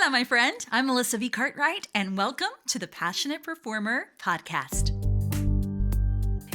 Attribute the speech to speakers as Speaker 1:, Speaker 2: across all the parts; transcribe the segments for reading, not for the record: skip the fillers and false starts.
Speaker 1: Hola, my friend. I'm Melissa Cartwright, and welcome to the Passionate Performer Podcast.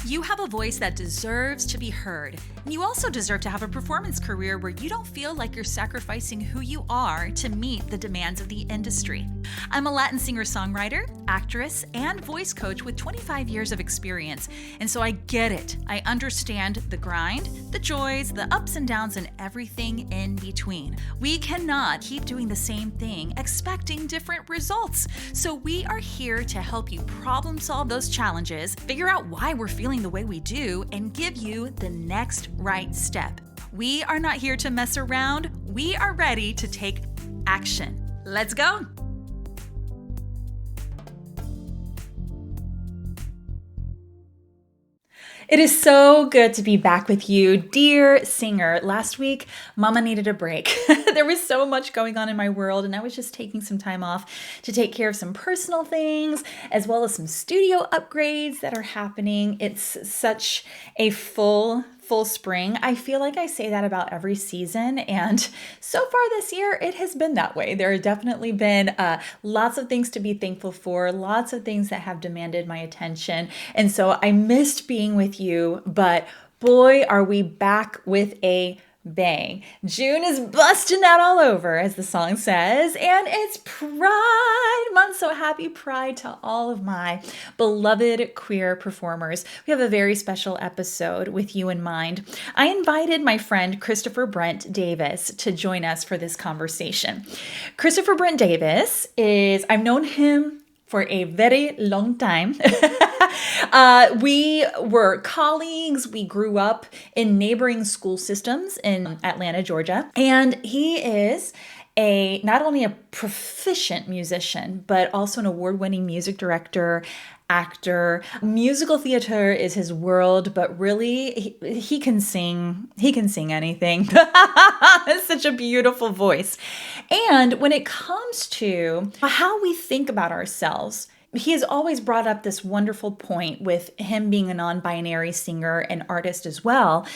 Speaker 1: You have a voice that deserves to be heard. And you also deserve to have a performance career where you don't feel like you're sacrificing who you are to meet the demands of the industry. I'm a Latin singer-songwriter, actress, and voice coach with 25 years of experience. And so I get it. I understand the grind, the joys, the ups and downs, and everything in between. We cannot keep doing the same thing, expecting different results. So we are here to help you problem solve those challenges, figure out why we're feeling the way we do, and give you the next right step. We are not here to mess around. We are ready to take action. Let's go. It is so good to be back with you, dear singer. Last week, Mama needed a break. There was so much going on in my world, and I was just taking some time off to take care of some personal things, as well as some studio upgrades that are happening. It's such a full spring. I feel like I say that about every season, and so far this year, it has been that way. There have definitely been lots of things to be thankful for, lots of things that have demanded my attention, and so I missed being with you, but boy, are we back with a bang. June is busting out all over, as the song says, and it's Pride Month, so happy Pride to all of my beloved queer performers. We have a very special episode with you in mind. I invited my friend Christopher Brent Davis to join us for this conversation. Christopher Brent Davis I've known him for a very long time. We were colleagues. We grew up in neighboring school systems in Atlanta, Georgia. And he is not only a proficient musician, but also an award-winning music director, actor. Musical theater is his world, but really he can sing. He can sing anything. It's such a beautiful voice. And when it comes to how we think about ourselves, he has always brought up this wonderful point with him being a non-binary singer and artist as well.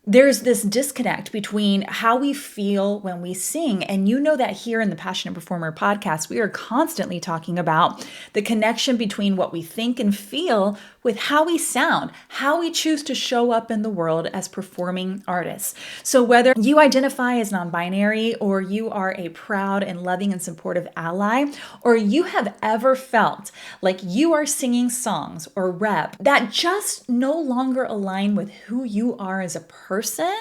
Speaker 1: There's this disconnect between how we feel when we sing. And you know that here in the Passionate Performer podcast, we are constantly talking about the connection between what we think and feel with how we sound, how we choose to show up in the world as performing artists. So whether you identify as non-binary, or you are a proud and loving and supportive ally, or you have ever felt like you are singing songs or rep that just no longer align with who you are as a person,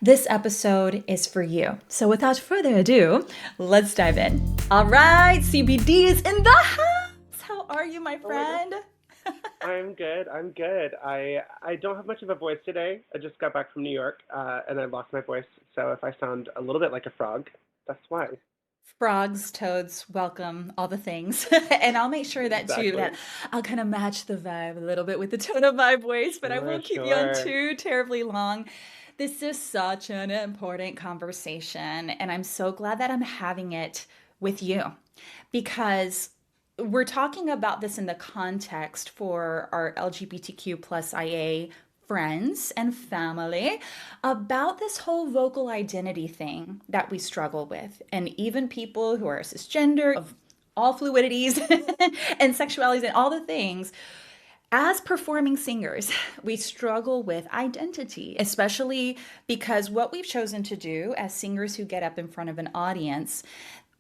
Speaker 1: this episode is for you. So without further ado, let's dive in. All right, CBD is in the house. How are you, my friend?
Speaker 2: I'm good. I don't have much of a voice today. I just got back from New York, and I lost my voice. So if I sound a little bit like a frog, that's why.
Speaker 1: Frogs, toads, welcome, all the things. And I'll make sure that too, that I'll kind of match the vibe a little bit with the tone of my voice, but I won't keep you on too terribly long. This is such an important conversation, and I'm so glad that I'm having it with you, because we're talking about this in the context for our LGBTQ plus IA friends and family, about this whole vocal identity thing that we struggle with. And even people who are cisgender, of all fluidities and sexualities and all the things, as performing singers, we struggle with identity, especially because what we've chosen to do as singers who get up in front of an audience,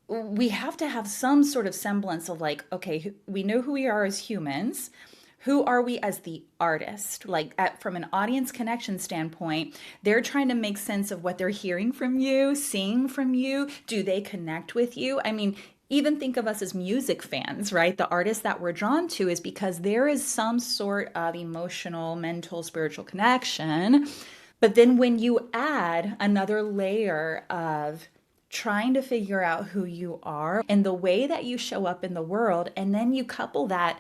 Speaker 1: we have to have some sort of semblance of like, okay, we know who we are as humans. Who are we as the artist? Like from an audience connection standpoint, they're trying to make sense of what they're hearing from you, seeing from you. Do they connect with you? I mean, even think of us as music fans, right? The artists that we're drawn to is because there is some sort of emotional, mental, spiritual connection. But then when you add another layer of trying to figure out who you are and the way that you show up in the world, and then you couple that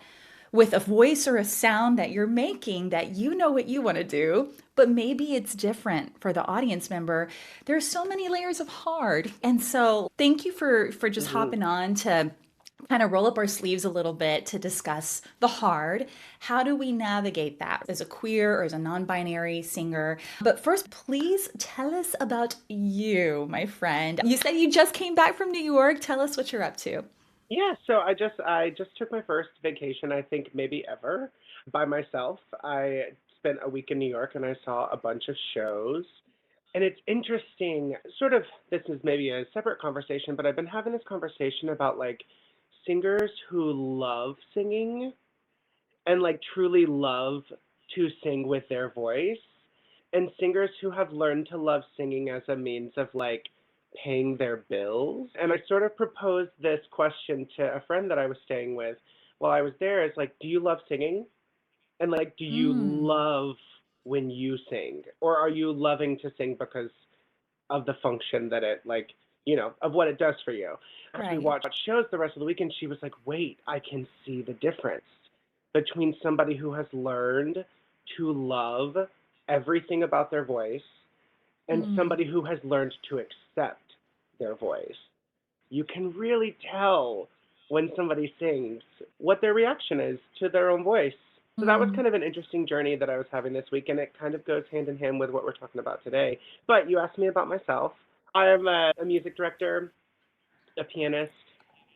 Speaker 1: with a voice or a sound that you're making that you know what you want to do, but maybe it's different for the audience member. There's so many layers of hard. And so thank you for just hopping on to kind of roll up our sleeves a little bit to discuss the hard. How do we navigate that as a queer or as a non binary singer? But first, please tell us about you, my friend. You said you just came back from New York. Tell us what you're up to.
Speaker 2: Yeah, so I just took my first vacation, I think maybe ever, by myself. I spent a week in New York and I saw a bunch of shows. And it's interesting, sort of this is maybe a separate conversation, but I've been having this conversation about like singers who love singing and like truly love to sing with their voice, and singers who have learned to love singing as a means of like paying their bills. And I sort of proposed this question to a friend that I was staying with while I was there, is like, do you love singing? And like, do you
Speaker 1: Mm,
Speaker 2: love when you sing? Or are you loving to sing because of the function that it like, of what it does for you? As we
Speaker 1: right.
Speaker 2: watched shows the rest of the weekend, she was like, wait, I can see the difference between somebody who has learned to love everything about their voice and
Speaker 1: Mm,
Speaker 2: somebody who has learned to accept their voice. You can really tell when somebody sings what their reaction is to their own voice. So that was
Speaker 1: mm,
Speaker 2: kind of an interesting journey that I was having this week, and it kind of goes hand in hand with what we're talking about today. But you asked me about myself. I am a music director, a pianist,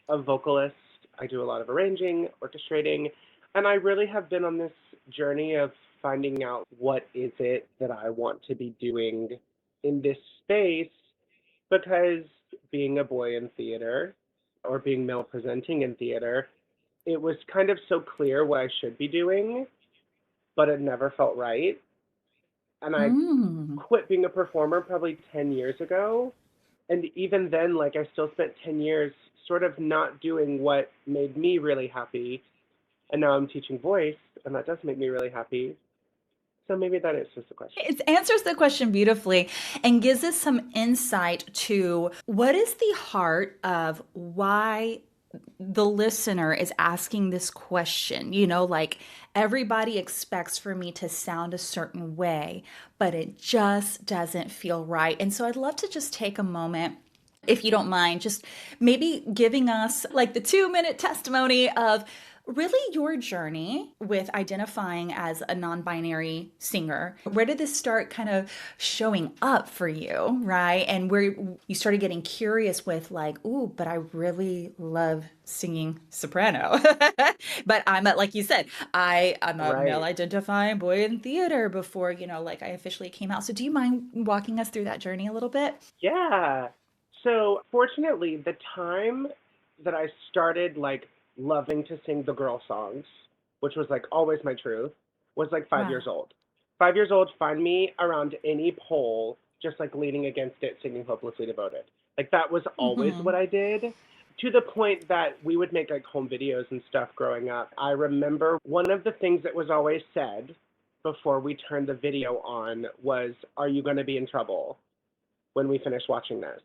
Speaker 2: a vocalist. I do a lot of arranging, orchestrating, and I really have been on this journey of finding out what is it that I want to be doing in this space, because being a boy in theater or being male presenting in theater, it was kind of so clear what I should be doing, but it never felt right. And I
Speaker 1: mm,
Speaker 2: quit being a performer probably 10 years ago. And even then, like, I still spent 10 years sort of not doing what made me really happy. And now I'm teaching voice, and that does make me really happy. So maybe that answers the question.
Speaker 1: it answers the question beautifully and gives us some insight to what is the heart of why the listener is asking this question. Like everybody expects for me to sound a certain way, but it just doesn't feel right. And so I'd love to just take a moment, if you don't mind, just maybe giving us like the 2 minute testimony of really your journey with identifying as a non binary singer. Where did this start kind of showing up for you, right? And where you started getting curious with, like, ooh, but I really love singing soprano. But like you said, I'm a male
Speaker 2: Right.
Speaker 1: identifying boy in theater before, like I officially came out. So do you mind walking us through that journey a little bit?
Speaker 2: Yeah. So fortunately, the time that I started like loving to sing the girl songs, which was like always my truth, was like 5 years
Speaker 1: Wow.
Speaker 2: old. 5 years old, find me around any pole, just like leaning against it, singing Hopelessly Devoted. Like that was always what
Speaker 1: Hmm.
Speaker 2: I did, to the point that we would make like home videos and stuff growing up. I remember one of the things that was always said before we turned the video on was, are you going to be in trouble when we finish watching this?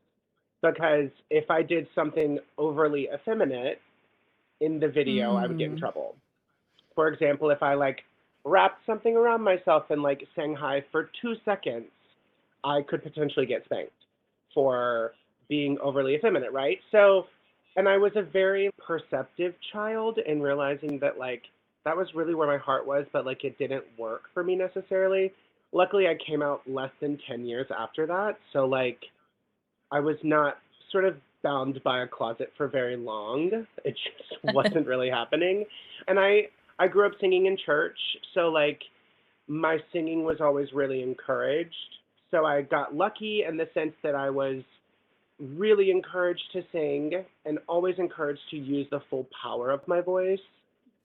Speaker 2: Because if I did something overly effeminate in the video, I would get in
Speaker 1: Mm.
Speaker 2: trouble. For example, if I like wrapped something around myself and like sang high for 2 seconds, I could potentially get spanked for being overly effeminate, right? So, and I was a very perceptive child in realizing that like that was really where my heart was, but like it didn't work for me necessarily. Luckily, I came out less than 10 years after that. So, like, I was not sort of bound by a closet for very long. It just wasn't really happening. And I grew up singing in church, so like my singing was always really encouraged. So I got lucky in the sense that I was really encouraged to sing and always encouraged to use the full power of my voice.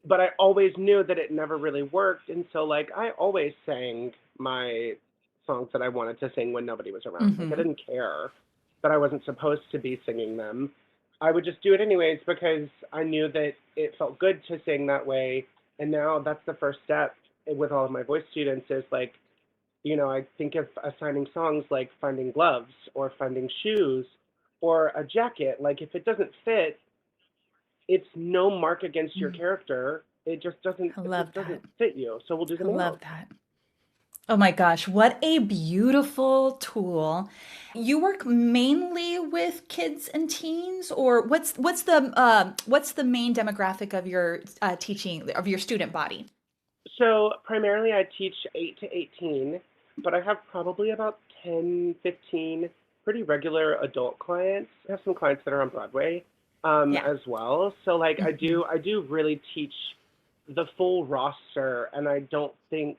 Speaker 2: But I always knew that it never really worked. And so, like, I always sang my songs that I wanted to sing when nobody was around. Like, I
Speaker 1: Hmm.
Speaker 2: didn't care that I wasn't supposed to be singing them. I would just do it anyways because I knew that it felt good to sing that way. And now that's the first step with all of my voice students is like, I think of assigning songs like finding gloves or finding shoes or a jacket. Like if it doesn't fit, it's no mark against your character. It just doesn't
Speaker 1: I
Speaker 2: it
Speaker 1: love
Speaker 2: just doesn't
Speaker 1: that.
Speaker 2: fit you. So we'll do
Speaker 1: I
Speaker 2: something
Speaker 1: love
Speaker 2: else.
Speaker 1: that. Oh my gosh, what a beautiful tool. You work mainly with kids and teens, or what's the main demographic of your teaching of your student body?
Speaker 2: So primarily I teach 8 to 18, but I have probably about 10, 15 pretty regular adult clients. I have some clients that are on Broadway
Speaker 1: Yeah.
Speaker 2: as well. So like
Speaker 1: Mhm.
Speaker 2: I do really teach the full roster, and I don't think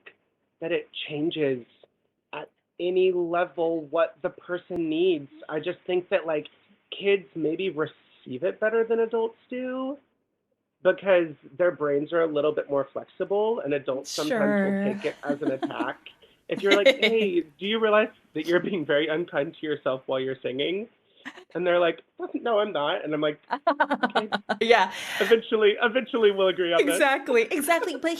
Speaker 2: that it changes at any level what the person needs. I just think that like kids maybe receive it better than adults do because their brains are a little bit more flexible, and adults sometimes will
Speaker 1: Sure.
Speaker 2: take it as an attack. If you're like, hey, do you realize that you're being very unkind to yourself while you're singing? And they're like, no, I'm not. And I'm like, okay,
Speaker 1: Yeah.
Speaker 2: eventually we'll agree on this.
Speaker 1: Exactly, exactly. But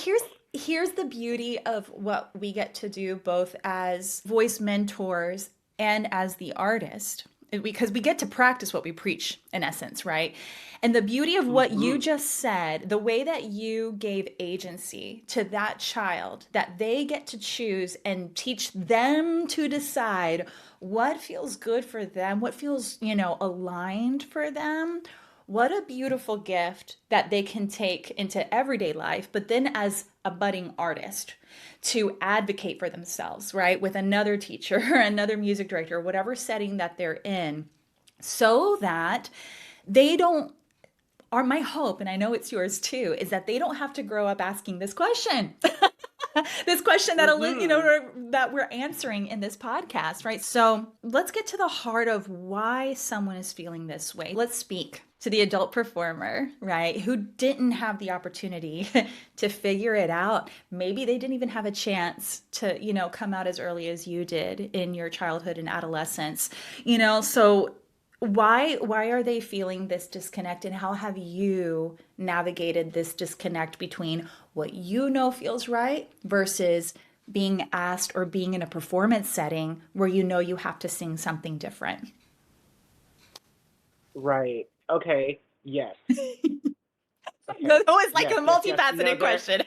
Speaker 1: here's the beauty of what we get to do both as voice mentors and as the artist, because we get to practice what we preach in essence, right? And the beauty of what you
Speaker 2: Hmm.
Speaker 1: just said, the way that you gave agency to that child, that they get to choose and teach them to decide what feels good for them, what feels, aligned for them. What a beautiful gift that they can take into everyday life, but then as a budding artist to advocate for themselves, right? With another teacher, another music director, whatever setting that they're in, so that they don't are my hope, and I know it's yours too, is that they don't have to grow up asking this question. This question that
Speaker 2: Hmm.
Speaker 1: that we're answering in this podcast, right? So let's get to the heart of why someone is feeling this way. Let's speak to the adult performer, right, who didn't have the opportunity to figure it out. Maybe they didn't even have a chance to, come out as early as you did in your childhood and adolescence. So why are they feeling this disconnect, and how have you navigated this disconnect between what you know feels right versus being asked or being in a performance setting where you have to sing something different?
Speaker 2: Right. Okay. Yes. Okay.
Speaker 1: That's always like a
Speaker 2: Yes, yes, yes. No,
Speaker 1: multifaceted
Speaker 2: there,
Speaker 1: question.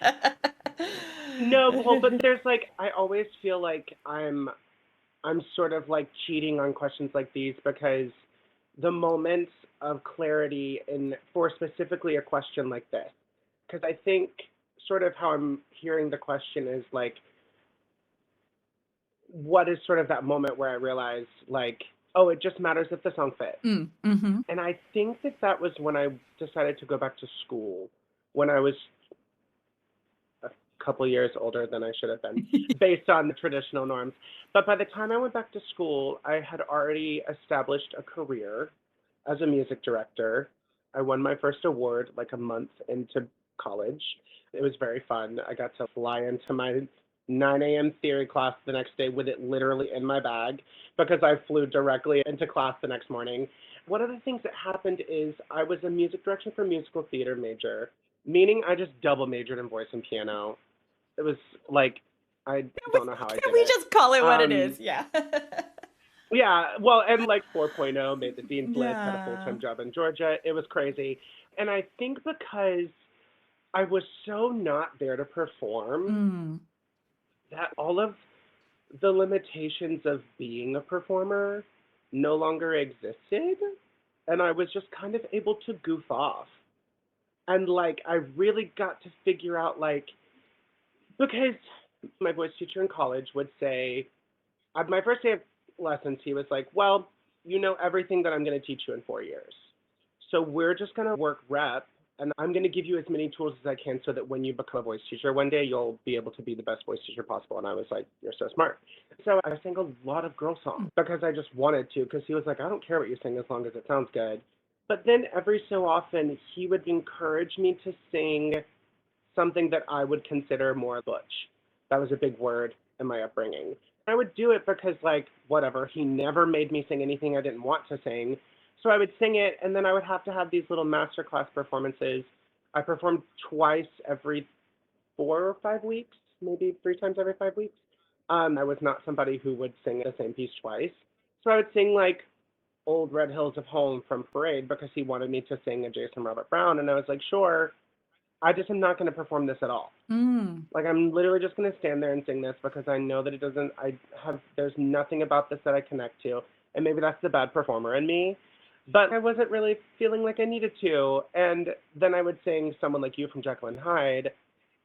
Speaker 2: no, well, but there's like, I always feel like I'm sort of like cheating on questions like these because the moments of clarity in for specifically a question like this, because I think sort of how I'm hearing the question is like, what is sort of that moment where I realized like, oh, it just matters if the song fits.
Speaker 1: Mm-hmm.
Speaker 2: And I think that that was when I decided to go back to school when I was a couple years older than I should have been based on the traditional norms. But by the time I went back to school, I had already established a career as a music director. I won my first award like a month into college. It was very fun. I got to fly into my 9 a.m. theory class the next day with it literally in my bag because I flew directly into class the next morning. One of the things that happened is I was a music direction for musical theater major, meaning I just double majored in voice and piano. It was like I don't know how I
Speaker 1: Can
Speaker 2: did
Speaker 1: we
Speaker 2: it.
Speaker 1: just call it what it
Speaker 2: Um,
Speaker 1: is? Yeah.
Speaker 2: yeah, well, and like 4.0 made the dean's list, had a
Speaker 1: Yeah.
Speaker 2: full-time job in Georgia. It was crazy. And I think because I was so not there to perform
Speaker 1: Mm.
Speaker 2: that all of the limitations of being a performer no longer existed. And I was just kind of able to goof off. And like, I really got to figure out, like, because my voice teacher in college would say, my first day of lessons, he was like, well, you know everything that I'm going to teach you in 4 years. So we're just going to work rep, and I'm going to give you as many tools as I can so that when you become a voice teacher one day, you'll be able to be the best voice teacher possible. And I was like, you're so smart. So I sang a lot of girl songs because I just wanted to, because he was like, I don't care what you sing as long as it sounds good. But then every so often, he would encourage me to sing something that I would consider more butch. That was a big word in my upbringing. I would do it because, like, whatever, he never made me sing anything I didn't want to sing. So I would sing it, and then I would have to have these little masterclass performances. I performed twice every 4 or 5 weeks, maybe 3 times every 5 weeks. I was not somebody who would sing the same piece twice. So I would sing, like, Old Red Hills of Home from Parade because he wanted me to sing a Jason Robert Brown, and I was like, sure. I just am not going to perform this at all.
Speaker 1: Mm.
Speaker 2: Like, I'm literally just going to stand there and sing this because I know that there's nothing about this that I connect to. And maybe that's the bad performer in me. But I wasn't really feeling like I needed to. And then I would sing someone like you from Jekyll and Hyde,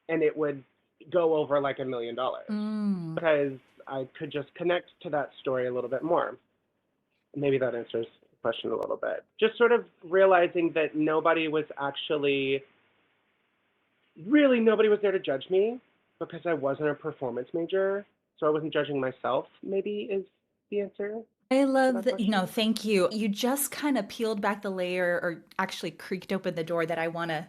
Speaker 2: and it would go over like $1 million
Speaker 1: Mm.
Speaker 2: because I could just connect to that story a little bit more. Maybe that answers the question a little bit. Just sort of realizing that nobody was there to judge me because I wasn't a performance major. So I wasn't judging myself, maybe is the answer
Speaker 1: I
Speaker 2: to
Speaker 1: love
Speaker 2: that
Speaker 1: that.
Speaker 2: question.
Speaker 1: Thank you. You just kind of peeled back the layer or actually creaked open the door that I want to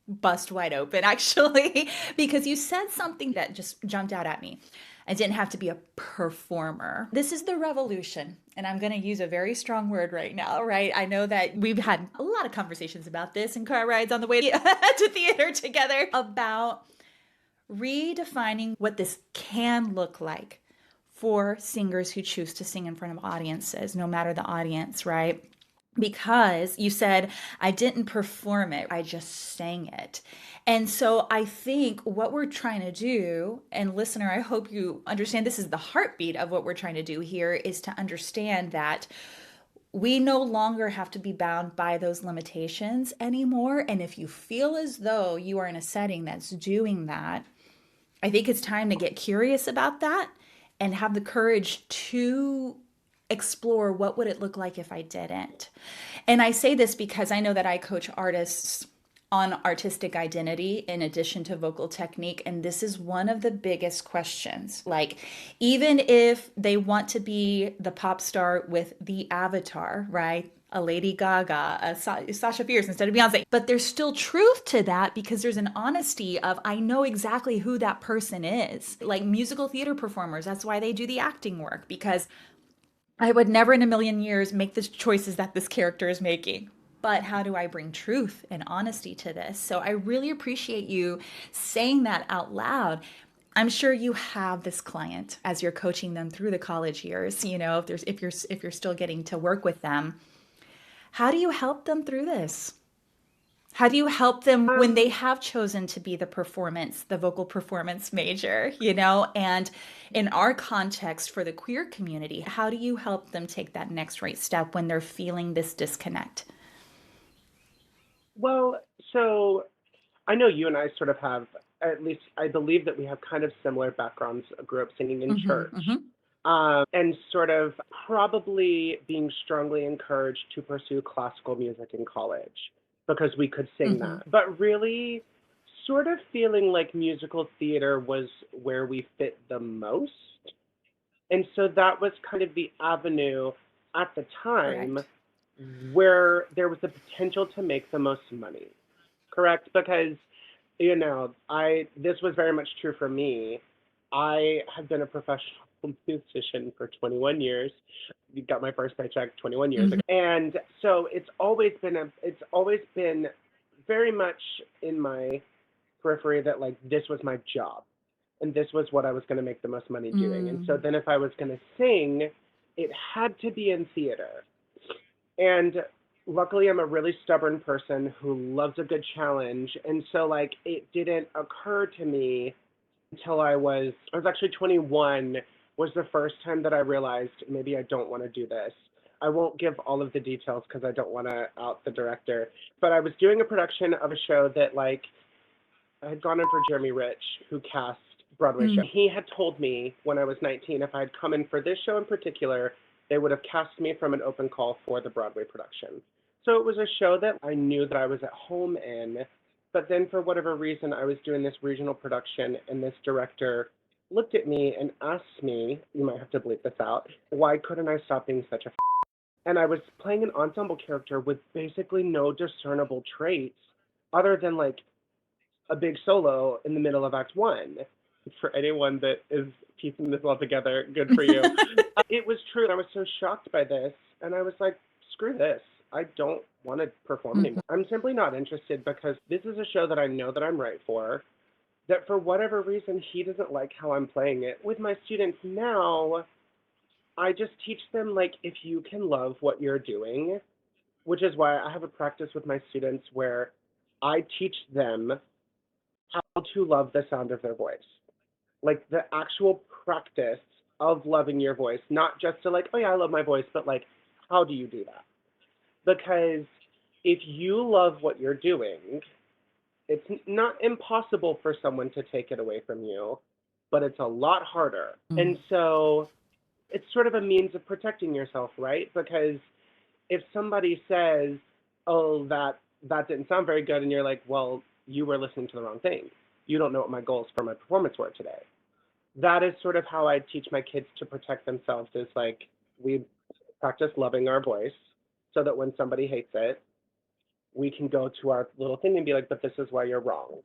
Speaker 1: bust wide open, actually, because you said something that just jumped out at me. I didn't have to be a performer. This is the revolution. And I'm going to use a very strong word right now, right? I know that we've had a lot of conversations about this in car rides on the way to theater together about redefining what this can look like for singers who choose to sing in front of audiences, no matter the audience, right? Because you said, I didn't perform it, I just sang it. And so I think what we're trying to do, and listener, I hope you understand this is the heartbeat of what we're trying to do here, is to understand that we no longer have to be bound by those limitations anymore. And if you feel as though you are in a setting that's doing that, I think it's time to get curious about that and have the courage to explore what would it look like if I didn't. And I say this because I know that I coach artists on artistic identity in addition to vocal technique, and this is one of the biggest questions. Like, even if they want to be the pop star with the avatar, right? A Lady Gaga, a Sasha Fierce instead of Beyonce. But there's still truth to that because there's an honesty of, I know exactly who that person is. Like musical theater performers, that's why they do the acting work, because I would never in a million years make the choices that this character is making. But how do I bring truth and honesty to this? So I really appreciate you saying that out loud. I'm sure you have this client as you're coaching them through the college years, if you're still getting to work with them. How do you help them through this? How do you help them when they
Speaker 2: Um,
Speaker 1: have chosen to be the vocal performance major, And in our context for the queer community, how do you help them take that next right step when they're feeling this disconnect?
Speaker 2: well, so I know you and I sort of have, at least I believe that we have kind of similar backgrounds. I grew up singing in
Speaker 1: Mm-hmm,
Speaker 2: church,
Speaker 1: mm-hmm.
Speaker 2: and sort of probably being strongly encouraged to pursue classical music in college because we could sing
Speaker 1: Mm-hmm.
Speaker 2: that. But really, sort of feeling like musical theater was where we fit the most. And so that was kind of the avenue at the time
Speaker 1: Correct.
Speaker 2: where there was the potential to make the most money. Correct? Because, I this was very much true for me. I have been a professional musician for 21 years. Got my first paycheck 21 years
Speaker 1: Mm-hmm.
Speaker 2: ago. And so it's always been very much in my periphery that like this was my job and this was what I was going to make the most money doing. And so
Speaker 1: Mm.
Speaker 2: then if I was going to sing, it had to be in theater. And luckily I'm a really stubborn person who loves a good challenge. And so like it didn't occur to me until I was actually 21 was the first time that I realized maybe I don't want to do this. I won't give all of the details because I don't want to out the director. But I was doing a production of a show that like I had gone in for Jeremy Rich, who cast Broadway show.
Speaker 1: Mm.
Speaker 2: He had told me when I was 19, if I had come in for this show in particular, they would have cast me from an open call for the Broadway production. So it was a show that I knew that I was at home in, but then for whatever reason, I was doing this regional production, and this director looked at me and asked me, you might have to bleep this out, why couldn't I stop being such a and I was playing an ensemble character with basically no discernible traits other than like a big solo in the middle of Act One. For anyone that is piecing this all together, good for you. It was true. I was so shocked by this, and I was like, screw this. I don't want to perform
Speaker 1: Mhm.
Speaker 2: anymore. I'm simply not interested because this is a show that I know that I'm right for. That for whatever reason, he doesn't like how I'm playing it. With my students now, I just teach them, like, if you can love what you're doing, which is why I have a practice with my students where I teach them how to love the sound of their voice. Like the actual practice of loving your voice, not just to like, oh yeah, I love my voice, but like, how do you do that? Because if you love what you're doing, it's not impossible for someone to take it away from you, but it's a lot harder. And so it's sort of a means of protecting yourself, right? Because if somebody says, "Oh, that didn't sound very good," and you're like, "Well, you were listening to the wrong thing. You don't know what my goals for my performance were today." That is sort of how I teach my kids to protect themselves. Is like we practice loving our voice, so that when somebody hates it, we can go to our little thing and be like, "But this is why you're wrong."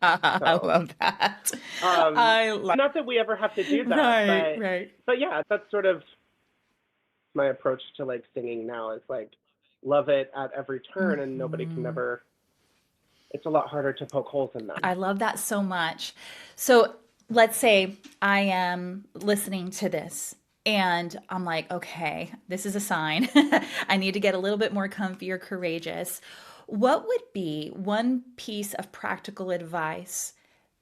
Speaker 1: I
Speaker 2: So,
Speaker 1: love that.
Speaker 2: um,
Speaker 1: I love
Speaker 2: not that we ever have to do that,
Speaker 1: right, right.
Speaker 2: but yeah, that's sort of my approach to like singing now. Is like love it at every turn, and nobody can
Speaker 1: Mhm.
Speaker 2: never. It's a lot harder to poke holes in them.
Speaker 1: I love that so much. So let's say I am listening to this and I'm like, okay, this is a sign. I need to get a little bit more comfy or courageous. What would be one piece of practical advice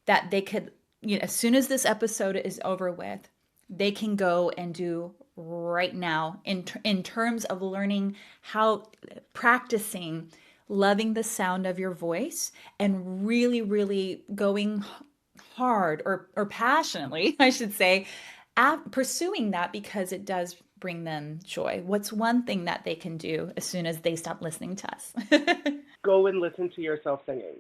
Speaker 1: that they could, as soon as this episode is over with, they can go and do right now in terms of learning how practicing loving the sound of your voice and really really going hard or passionately I should say at pursuing that because it does bring them joy. What's one thing that they can do as soon as they stop listening to us?
Speaker 2: Go and listen to yourself singing.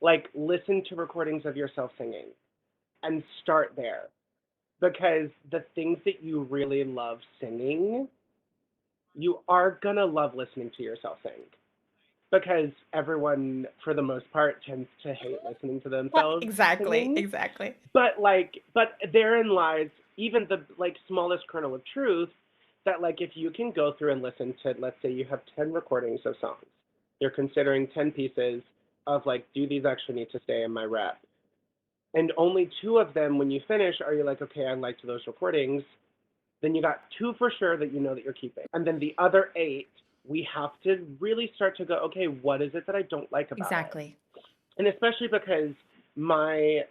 Speaker 2: Like listen to recordings of yourself singing and start there. Because the things that you really love singing, you are gonna love listening to yourself sing. Because everyone, for the most part, tends to hate listening to themselves
Speaker 1: Exactly,
Speaker 2: singing.
Speaker 1: exactly.
Speaker 2: But therein lies even the like smallest kernel of truth that like if you can go through and listen to, let's say you have 10 recordings of songs, you're considering 10 pieces of like, do these actually need to stay in my rep? And only two of them, when you finish, are you like, okay, I liked those recordings. Then you got two for sure that you know that you're keeping. And then the other eight, we have to really start to go, okay, what is it that I don't like about it?
Speaker 1: Exactly.
Speaker 2: And especially because my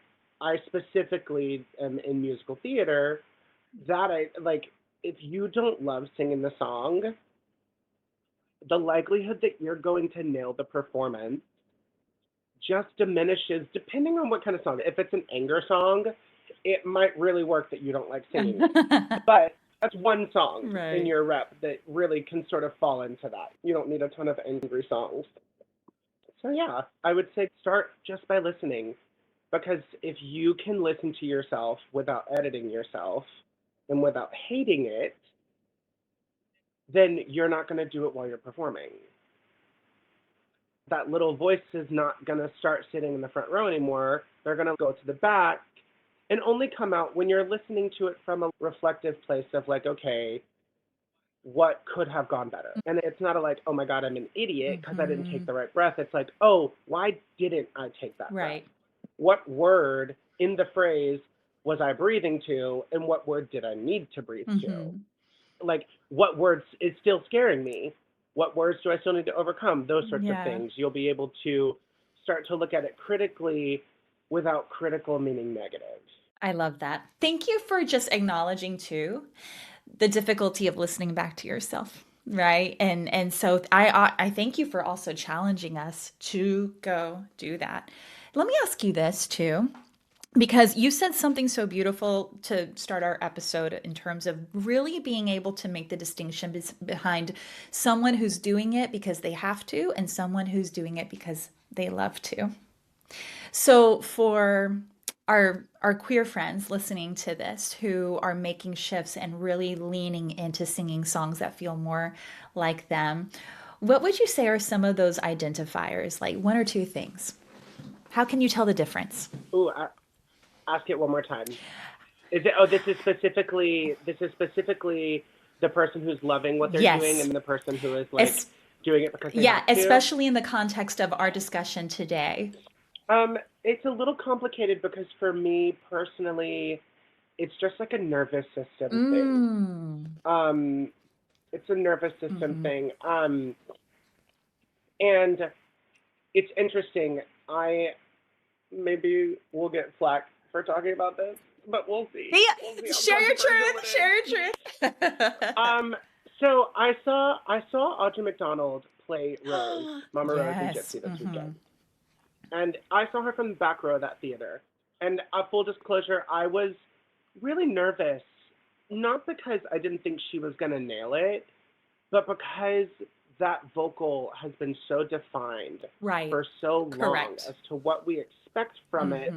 Speaker 2: I specifically am in musical theater, that I like if you don't love singing the song, the likelihood that you're going to nail the performance just diminishes depending on what kind of song. If it's an anger song, it might really work that you don't like singing it. But that's one song in
Speaker 1: Right.
Speaker 2: your rep that really can sort of fall into that. You don't need a ton of angry songs. So yeah, I would say start just by listening because if you can listen to yourself without editing yourself and without hating it, then you're not going to do it while you're performing. That little voice is not going to start sitting in the front row anymore. They're going to go to the back and only come out when you're listening to it from a reflective place of like, okay, what could have gone better? And it's not a like, oh my God, I'm an idiot because I didn't take
Speaker 1: Hmm.
Speaker 2: the right breath. It's like, oh, why didn't I take that breath?
Speaker 1: Right.
Speaker 2: What word in the phrase was I breathing to, and what word did I need to breathe to?
Speaker 1: Hmm.
Speaker 2: Like, what words is still scaring me? What words do I still need to overcome? Those sorts of
Speaker 1: Yeah.
Speaker 2: things. You'll be able to start to look at it critically without critical meaning negative.
Speaker 1: I love that. Thank you for just acknowledging too the difficulty of listening back to yourself, right? And so I thank you for also challenging us to go do that. Let me ask you this too, because you said something so beautiful to start our episode in terms of really being able to make the distinction behind someone who's doing it because they have to and someone who's doing it because they love to. So for our queer friends listening to this who are making shifts and really leaning into singing songs that feel more like them, what would you say are some of those identifiers? Like one or two things. How can you tell the difference?
Speaker 2: Ooh, ask it one more time. Is it? Oh, this is specifically the person who's loving what they're doing,
Speaker 1: Yes.
Speaker 2: and the person who is like
Speaker 1: Es-
Speaker 2: doing it because they
Speaker 1: yeah,
Speaker 2: have to.
Speaker 1: especially in the context of our discussion today.
Speaker 2: It's a little complicated because for me personally, it's just like a nervous system thing.
Speaker 1: Mm.
Speaker 2: Um, it's a nervous system
Speaker 1: Hmm.
Speaker 2: thing. And it's interesting. I maybe will get flack for talking about this, but we'll see.
Speaker 1: Yeah,
Speaker 2: We'll see how
Speaker 1: share your
Speaker 2: controversial
Speaker 1: truth.
Speaker 2: it
Speaker 1: Share
Speaker 2: is.
Speaker 1: your truth.
Speaker 2: So I saw Audrey McDonald play Rose, Mama Rose in
Speaker 1: Yes.
Speaker 2: Gypsy this weekend, and I saw her from the back row of that theater. And full disclosure, I was really nervous, not because I didn't think she was gonna nail it, but because that vocal has been so defined
Speaker 1: Right.
Speaker 2: for so long
Speaker 1: Correct.
Speaker 2: as to what we expect from it.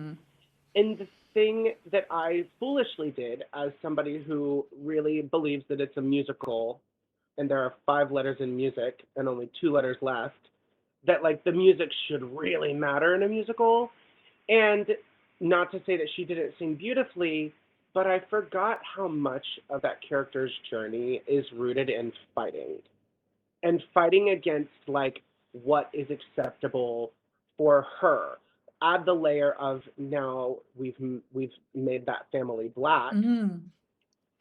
Speaker 2: And the thing that I foolishly did as somebody who really believes that it's a musical and there are 5 letters in music and only 2 letters left, that like the music should really matter in a musical. And not to say that she didn't sing beautifully, but I forgot how much of that character's journey is rooted in fighting and fighting against like what is acceptable for her. Add the layer of now we've made that family black, and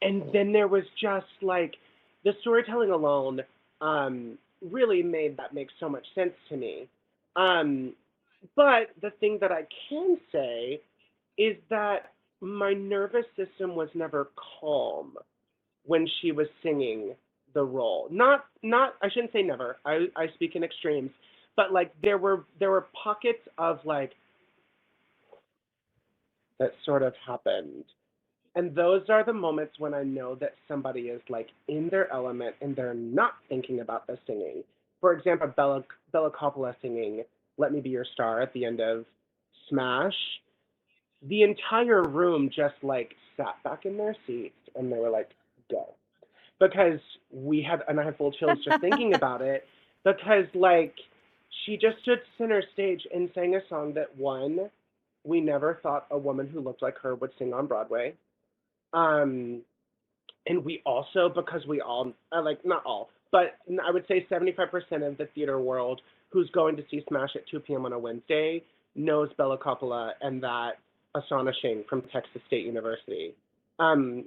Speaker 2: then there was just like the storytelling alone really made that make so much sense to me. Um, but the thing that I can say is that my nervous system was never calm when she was singing the role. Not I shouldn't say never. I speak in extremes, but like there were pockets of like that sort of happened. And those are the moments when I know that somebody is like in their element and they're not thinking about the singing. For example, Bella Coppola singing "Let Me Be Your Star" at the end of Smash. The entire room just like sat back in their seats and they were like, "Go." Because and I have full chills just thinking about it, because like she just stood center stage and sang a song that one, we never thought a woman who looked like her would sing on Broadway. Um, and we also, because we all, like not all, but I would say 75% of the theater world who's going to see Smash at 2 p.m. on a Wednesday knows Bella Coppola and that Astonishing from Texas State University. Um,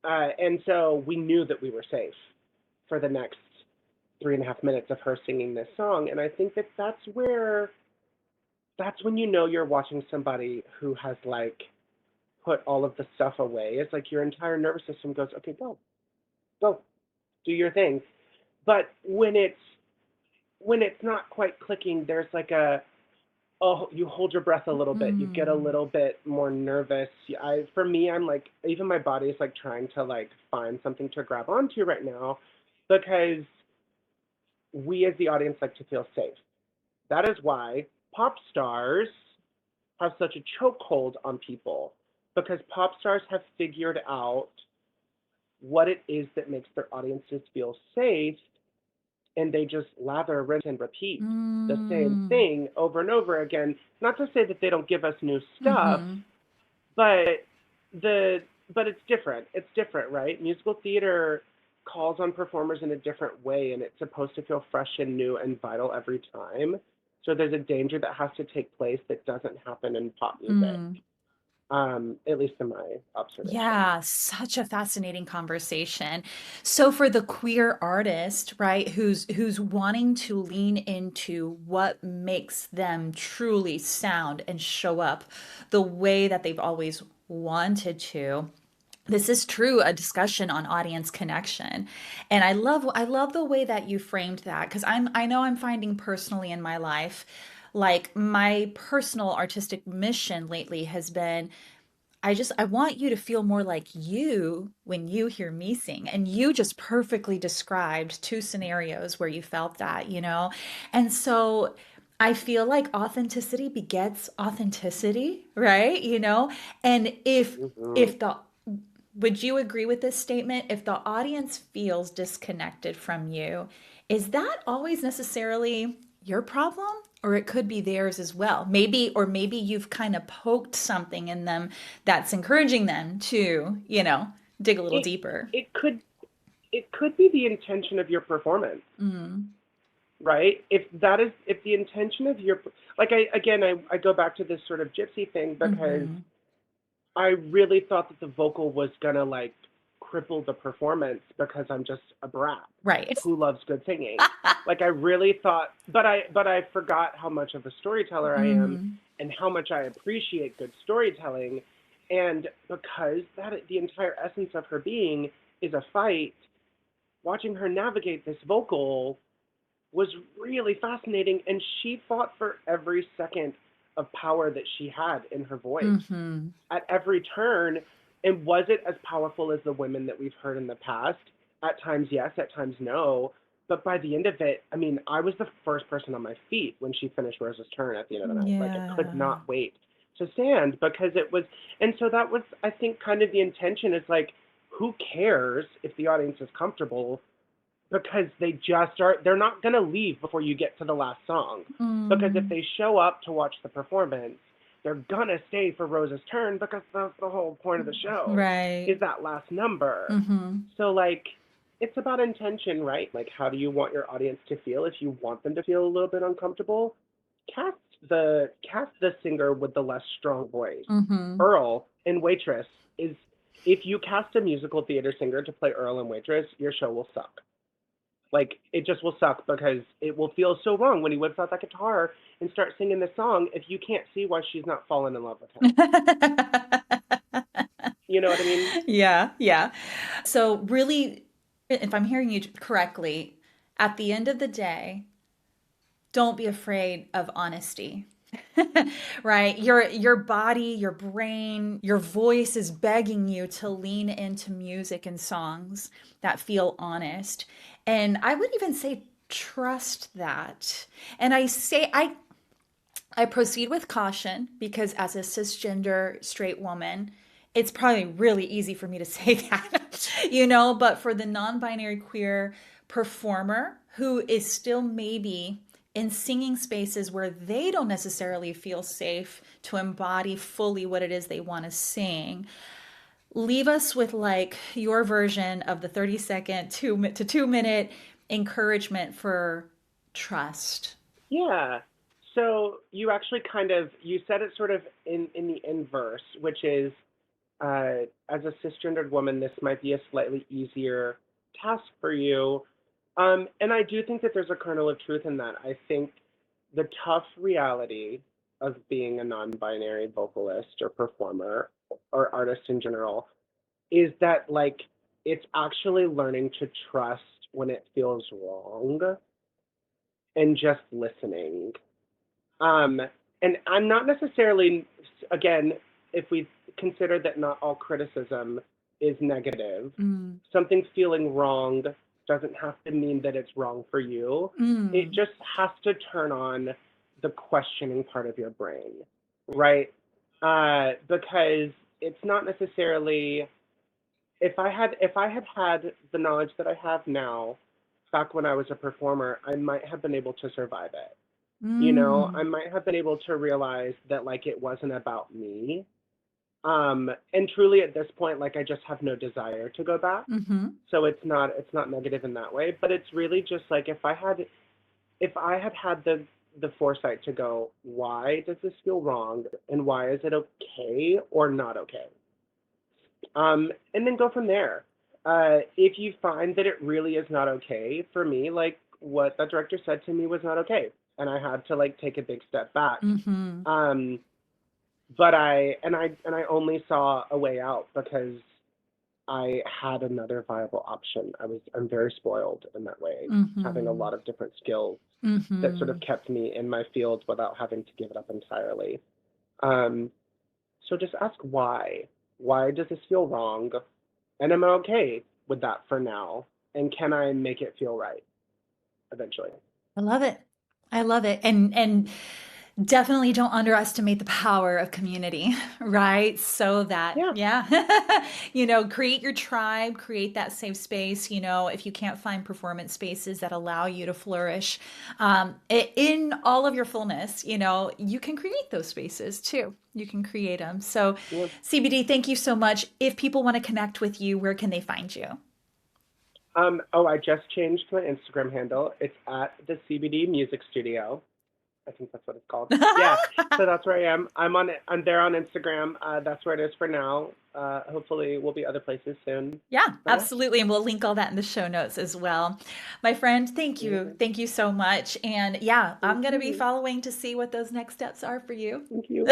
Speaker 2: and so we knew that we were safe for the next 3.5 minutes of her singing this song. And I think that that's when you know you're watching somebody who has like put all of the stuff away. It's like your entire nervous system goes, okay, go, do your thing. But when it's not quite clicking, there's like oh, you hold your breath a little bit. You get a little bit more nervous. For me, I'm like, even my body is like trying to like find something to grab onto right now, because we as the audience like to feel safe. That is why pop stars have such a chokehold on people, because pop stars have figured out what it is that makes their audiences feel safe, and they just lather, rinse, and repeat the same thing over and over again. Not to say that they don't give us new stuff, but it's different. It's different, right? Musical theater calls on performers in a different way, and it's supposed to feel fresh and new and vital every time. So there's a danger that has to take place that doesn't happen in pop music. At least in my observation.
Speaker 1: Yeah, such a fascinating conversation. So for the queer artist, right, who's wanting to lean into what makes them truly sound and show up the way that they've always wanted to. This is true a discussion on audience connection. And I love the way that you framed that, because I know I'm finding personally in my life, like my personal artistic mission lately has been, I want you to feel more like you when you hear me sing. And you just perfectly described 2 scenarios where you felt that. And so I feel like authenticity begets authenticity, right? And if
Speaker 2: Mm-hmm.
Speaker 1: if the would you agree with this statement? If the audience feels disconnected from you, is that always necessarily your problem? Or it could be theirs as well. Maybe you've kind of poked something in them that's encouraging them to dig a little
Speaker 2: It
Speaker 1: deeper.
Speaker 2: it could it could be the intention of your performance, right? If the intention of your, like, I go back to this sort of gypsy thing, because I really thought that the vocal was gonna like cripple the performance because I'm just a brat
Speaker 1: Right.
Speaker 2: who loves good singing. Like I really thought, but I forgot how much of a storyteller I am
Speaker 1: Mm,
Speaker 2: and how much I appreciate good storytelling. And because that the entire essence of her being is a fight, watching her navigate this vocal was really fascinating, and she fought for every second of power that she had in her voice
Speaker 1: hmm.
Speaker 2: at every turn. And was it as powerful as the women that we've heard in the past? At times, yes, at times, no. But by the end of it, I mean, I was the first person on my feet when she finished Rose's Turn at the end of the night. Like, I could
Speaker 1: Yeah.
Speaker 2: not wait to stand because it was, and so that was, I think, kind of the intention is like, who cares if the audience is comfortable because they just are, they're not going to leave before you get to the last song. Because if
Speaker 1: Mm,
Speaker 2: they show up to watch the performance, they're going to stay for Rose's Turn because that's the whole point of the show
Speaker 1: right.
Speaker 2: is that last number.
Speaker 1: Hmm.
Speaker 2: So like it's about intention, right? Like how do you want your audience to feel? If you want them to feel a little bit uncomfortable, cast the singer with the less strong voice.
Speaker 1: Hmm.
Speaker 2: Earl in Waitress is, if you cast a musical theater singer to play Earl in Waitress, your show will suck. Like it just will suck because it will feel so wrong when he whips out that guitar and starts singing this song if you can't see why she's not falling in love with him. You know what I mean?
Speaker 1: Yeah, yeah. So really, if I'm hearing you correctly, at the end of the day, don't be afraid of honesty. Right? Your body, your brain, your voice is begging you to lean into music and songs that feel honest. And I would even say trust that. And I proceed with caution because as a cisgender straight woman, it's probably really easy for me to say that, but for the non-binary queer performer who is still maybe in singing spaces where they don't necessarily feel safe to embody fully what it is they want to sing, leave us with like your version of the 30-second 2 minute encouragement for trust.
Speaker 2: Yeah. So you actually kind of you said it sort of in the inverse, which is as a cisgendered woman, this might be a slightly easier task for you. And I do think that there's a kernel of truth in that. I think the tough reality of being a non-binary vocalist or performer or artist in general is that like it's actually learning to trust when it feels wrong and just listening. Um, and I'm not necessarily, again, if we consider that not all criticism is negative,
Speaker 1: Mm.
Speaker 2: something feeling wrong doesn't have to mean that it's wrong for you. It
Speaker 1: Mm.
Speaker 2: just has to turn on the questioning part of your brain, right? Because it's not necessarily, if I had had the knowledge that I have now back when I was a performer, I might have been able to survive it. I
Speaker 1: Mm.
Speaker 2: might have been able to realize that like it wasn't about me. And truly at this point, like I just have no desire to go back.
Speaker 1: Mhm.
Speaker 2: So it's not negative in that way, but it's really just like if I had the foresight to go, why does this feel wrong and why is it okay or not okay? And then go from there. If you find that it really is not okay, for me, like what the director said to me was not okay, and I had to like take a big step back.
Speaker 1: Mhm.
Speaker 2: Um, but I only saw a way out because I had another viable option. I'm very spoiled in that way, having a
Speaker 1: Mhm.
Speaker 2: lot of different skills that sort of
Speaker 1: Mhm.
Speaker 2: kept me in my field without having to give it up entirely. Um, so just ask why. Why does this feel wrong? And am I okay with that for now? And can I make it feel right eventually?
Speaker 1: I love it. I love it. And definitely don't underestimate the power of community, right? So that,
Speaker 2: Yeah.
Speaker 1: yeah, create your tribe, create that safe space. If you can't find performance spaces that allow you to flourish in all of your fullness, you can create those spaces too. You can create them. So,
Speaker 2: Yeah.
Speaker 1: CBD, thank you so much. If people want to connect with you, where can they find you?
Speaker 2: Oh, I just changed my Instagram handle. It's at the CBD Music Studio. I think that's what it's called. Yeah, so that's where I am. I'm there on Instagram. That's where it is for now. Hopefully, we'll be other places soon.
Speaker 1: Yeah,
Speaker 2: But yeah,
Speaker 1: absolutely. And we'll link all that in the show notes as well. My friend, thank you.
Speaker 2: amazing.
Speaker 1: Thank you so much. And yeah,
Speaker 2: Thank
Speaker 1: I'm going to be
Speaker 2: you.
Speaker 1: following to see what those next steps are for you.
Speaker 2: Thank you.